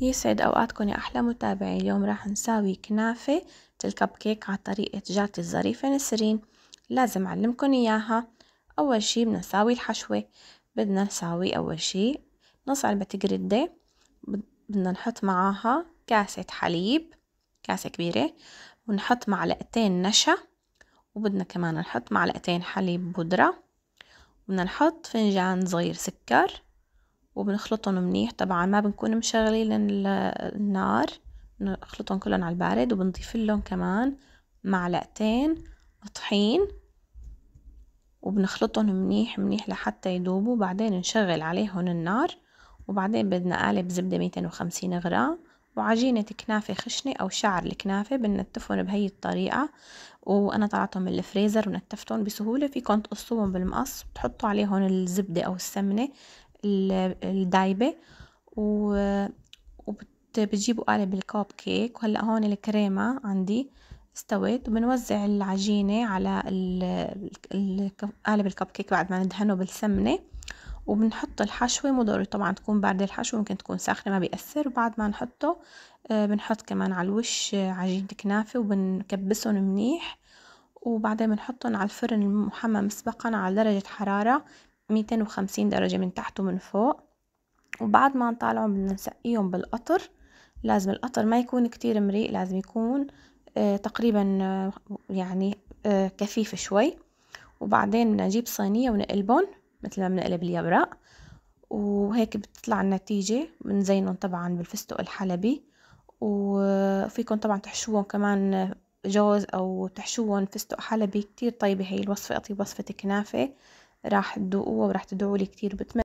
يسعد أوقاتكم يا أحلى متابعين. اليوم راح نساوي كنافة الكب كيك على طريقة جارتي الظريفة نسرين. لازم أعلمكم إياها. أول شي بدنا نساوي الحشوة. بدنا نساوي أول شي نص علبة جردة، بدنا نحط معاها كاسة حليب، كاسة كبيرة، ونحط معلقتين نشا، وبدنا كمان نحط معلقتين حليب بودرة، بدنا نحط فنجان صغير سكر، وبنخلطهم منيح. طبعا ما بنكون مشغلين النار، نخلطهم كلهم على البارد، وبنضيف لهم كمان معلقتين طحين، وبنخلطهم منيح منيح لحتى يذوبوا. بعدين نشغل عليهم النار، وبعدين بدنا قالب زبدة 250 غرام، وعجينة كنافة خشنة أو شعر الكنافة بنتفهم بهي الطريقة. وأنا طلعتهم من الفريزر ونتفتهم بسهولة. فيكم تقصوهم بالمقص وتحطوا عليهم الزبدة أو السمنة الدايبة، وبتجيبوا قالب الكوب كيك. وهلأ هون الكريمة عندي استوت، وبنوزع العجينة على قالب الكب كيك بعد ما ندهنه بالسمنة، وبنحط الحشوة. مو ضروري طبعا تكون باردة الحشوة، ممكن تكون ساخنة ما بيأثر. وبعد ما نحطه بنحط كمان على الوش عجينة كنافة، وبنكبسهم منيح، وبعدين بنحطهم على الفرن المحمى مسبقا على درجة حرارة 250 درجة من تحت ومن فوق. وبعد ما نطالعهم بدنا نسقيهم بالقطر. لازم القطر ما يكون كتير مريء، لازم يكون تقريبا يعني كثيف شوي. وبعدين نجيب صينية ونقلبهم مثل ما بنقلب اليبرق، وهيك بتطلع النتيجة. بنزينهم طبعا بالفستق الحلبي، وفيكم طبعا تحشوهم كمان جوز أو تحشوهم فستق حلبي. كتير طيبة هي الوصفة، أطيب وصفة كنافة. راح تدوقوها وراح تدعوا لي كتير.